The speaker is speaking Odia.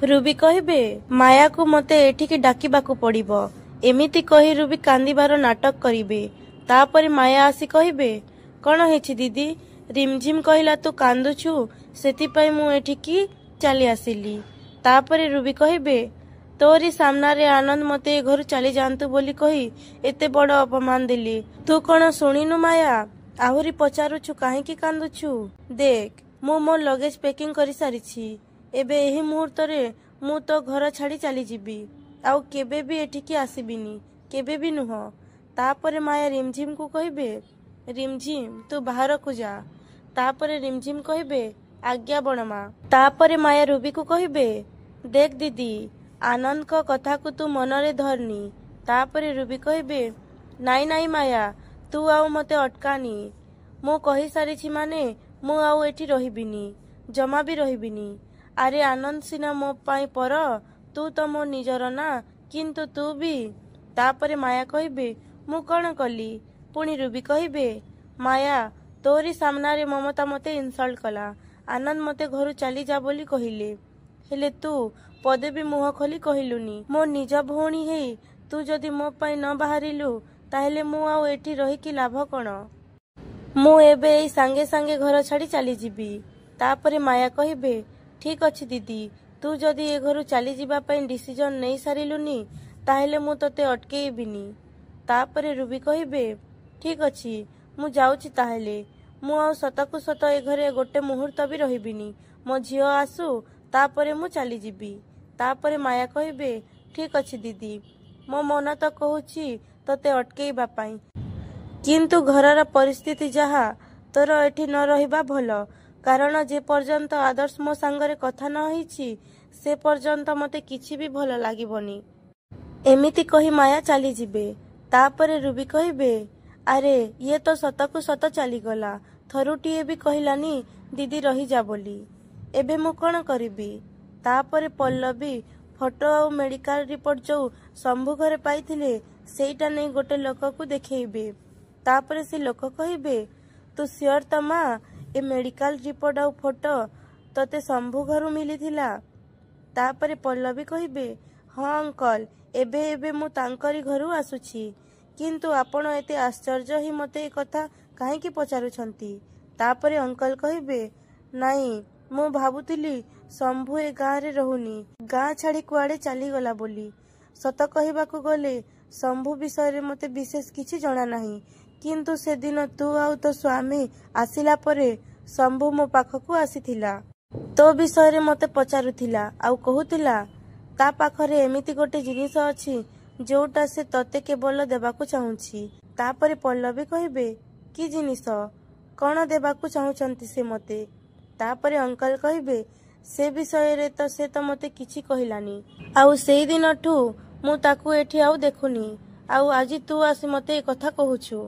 ରୁବି କହିବେ ମାୟାକୁ ମତେ ଏଠିକି ଡାକିବାକୁ ପଡିବ। ଏମିତି କହି ରୁବି କାନ୍ଦିବାର ନାଟକ କରିବେ। ତାପରେ ମାୟା ଆସି କହିବେ କଣ ହେଇଛି ଦିଦି? ରିମଝିମ୍ କହିଲା ତୁ କାନ୍ଦୁଛୁ, ସେଥିପାଇଁ ମୁଁ ଏଠିକି ଚାଲି ଆସିଲି। ତାପରେ ରୁବି କହିବେ ତୋରି ସାମ୍ନାରେ ଆନନ୍ଦ ମତେ ଏ ଘରୁ ଚାଲି ଯାଆନ୍ତୁ ବୋଲି କହି ଏତେ ବଡ ଅପମାନ ଦେଲି। ତୁ କଣ ଶୁଣିନୁ ମାୟା? ଆହୁରି ପଚାରୁଛୁ କାହିଁକି କାନ୍ଦୁଛୁ? ଦେଖ ମୁଁ ମୋ ଲଗେଜ ପ୍ୟାକିଂ କରିସାରିଛି। ଏବେ ଏହି ମୁହୂର୍ତ୍ତରେ ମୁଁ ତୋ ଘର ଛାଡି ଚାଲିଯିବି। ଆଉ କେବେ ବି ଏଠିକି ଆସିବିନି, କେବେ ବି ନୁହଁ। ତାପରେ ମାୟା ରିମଝିମ୍ କୁ କହିବେ ରିମଝିମ୍ ତୁ ବାହାରକୁ ଯା। ତାପରେ ରିମଝିମ୍ କହିବେ ଆଜ୍ଞା ବଣମା। ତାପରେ ମାୟା ରୁବିକୁ କହିବେ ଦେଖ ଦିଦି, ଆନନ୍ଦଙ୍କ କଥାକୁ ତୁ ମନରେ ଧରନି। ତାପରେ ରୁବି କହିବେ ନାଇଁ ନାଇଁ ମାୟା, ତୁ ଆଉ ମତେ ଅଟକାନି। ମୁଁ କହିସାରିଛି ମାନେ ମୁଁ ଆଉ ଏଠି ରହିବିନି, ଜମା ବି ରହିବିନି। ଆରେ ଆନନ୍ଦ ସିନା ମୋ ପାଇଁ ପର, ତୁ ତ ମୋ ନିଜର ନା, କିନ୍ତୁ ତୁ ବି। ତାପରେ ମାୟା କହିବେ ମୁଁ କଣ କଲି? ପୁଣି ରୁବି କହିବେ ମାୟା ତୋରି ସାମ୍ନାରେ ମମତା ମତେ ଇନସଲ୍ଟ କଲା। ଆନନ୍ଦ ମତେ ଘରୁ ଚାଲିଯା ବୋଲି କହିଲେ, ହେଲେ ତୁ ପଦେ ବି ମୁହଁ ଖୋଲି କହିଲୁନି। ମୋ ନିଜ ଭଉଣୀ ହେଇ ତୁ ଯଦି ମୋ ପାଇଁ ନ ବାହାରିଲୁ, ତାହେଲେ ମୁଁ ଆଉ ଏଠି ରହିକି ଲାଭ କଣ? ମୁଁ ଏବେ ଏଇ ସାଙ୍ଗେ ସାଙ୍ଗେ ଘର ଛାଡି ଚାଲିଯିବି। ତାପରେ ମାୟା କହିବେ ଠିକ ଅଛି ଦିଦି, ତୁ ଯଦି ଏ ଘରୁ ଚାଲିଯିବା ପାଇଁ ଡିସିଜନ ନେଇ ସାରିଲୁନି, ତାହେଲେ ମୁଁ ତତେ ଅଟକେଇବିନି। ତାପରେ ରୁବି କହିବେ ଠିକ ଅଛି, ମୁଁ ଯାଉଛି ତାହେଲେ। ମୁଁ ଆଉ ସତକୁ ସତ ଏ ଘରେ ଗୋଟେ ମୁହୂର୍ତ୍ତ ବି ରହିବିନି। ମୋ ଝିଅ ଆସୁ, ତାପରେ ମୁଁ ଚାଲିଯିବି। ତାପରେ ମାୟା କହିବେ ଠିକ ଅଛି ଦିଦି, ମୋ ମନ ତ କହୁଛି ତତେ ଅଟକେଇବା ପାଇଁ, କିନ୍ତୁ ଘରର ପରିସ୍ଥିତି ଯାହା, ତୋର ଏଠି ନ ରହିବା ଭଲ। କାରଣ ଯେ ପର୍ଯ୍ୟନ୍ତ ଆଦର୍ଶ ମୋ ସାଙ୍ଗରେ କଥା ନ ହେଇଛି, ସେ ପର୍ଯ୍ୟନ୍ତ ମତେ କିଛି ବି ଭଲ ଲାଗିବନି। ଏମିତି କହି ମାୟା ଚାଲିଯିବେ। ତାପରେ ରୁବି କହିବେ ଆରେ ଇଏ ତ ସତକୁ ସତ ଚାଲିଗଲା, ଥରୁଟିଏ ବି କହିଲାନି ଦିଦି ରହିଯା ବୋଲି। ଏବେ ମୁଁ କଣ କରିବି? ତାପରେ ପଲ୍ଲବୀ ଫଟୋ ଆଉ ମେଡିକାଲ ରିପୋର୍ଟ ଯୋଉ ଶମ୍ଭୁ ଘରେ ପାଇଥିଲେ, ସେଇଟା ନେଇ ଗୋଟେ ଲୋକକୁ ଦେଖେଇବେ। ତାପରେ ସେ ଲୋକ କହିବେ ତୁ ସିଓର ତ ମା, ଏ ମେଡିକାଲ ରିପୋର୍ଟ ଆଉ ଫଟୋ ତତେ ଶମ୍ଭୁ ଘରୁ ମିଳିଥିଲା? ତାପରେ ପଲ୍ଲବୀ କହିବେ ହଁ ଅଙ୍କଲ, ଏବେ ଏବେ ମୁଁ ତାଙ୍କରି ଘରୁ ଆସୁଛି। କିନ୍ତୁ ଆପଣ ଏତେ ଆଶ୍ଚର୍ଯ୍ୟ ହିଁ ମତେ ଏ କଥା କାହିଁକି ପଚାରୁଛନ୍ତି? ତାପରେ ଅଙ୍କଲ କହିବେ ନାଇଁ, ମୁଁ ଭାବୁଥିଲି ଶମ୍ଭୁ ଏ ଗାଁରେ ରହୁନି, ଗାଁ ଛାଡି କୁଆଡେ ଚାଲିଗଲା ବୋଲି। ସତ କହିବାକୁ ଗଲେ ଶମ୍ଭୁ ବିଷୟରେ ମତେ ବିଶେଷ କିଛି ଜଣା ନାହିଁ, କିନ୍ତୁ ସେଦିନ ତୁ ଆଉ ତୋ ସ୍ୱାମୀ ଆସିଲା ପରେ ଶମ୍ଭୁ ମୋ ପାଖକୁ ଆସିଥିଲା। ତୋ ବିଷୟରେ ମତେ ପଚାରୁଥିଲା, ଆଉ କହୁଥିଲା ତା ପାଖରେ ଏମିତି ଗୋଟେ ଜିନିଷ ଅଛି ଯୋଉଟା ସେ ତତେ କେବଳ ଦେବାକୁ ଚାହୁଁଛି। ତାପରେ ପଲ୍ଲବୀ କହିବେ କି ଜିନିଷ? କଣ ଦେବାକୁ ଚାହୁଁଛନ୍ତି ସେ ମତେ? ତାପରେ ଅଙ୍କଲ କହିବେ ସେ ବିଷୟରେ ତ ସେ ତ ମତେ କିଛି କହିଲାନି, ଆଉ ସେଇ ଦିନଠୁ ମୁଁ ତାକୁ ଏଠି ଆଉ ଦେଖୁନି, ଆଉ ଆଜି ତୁ ଆସି ମତେ ଏ କଥା କହୁଛୁ।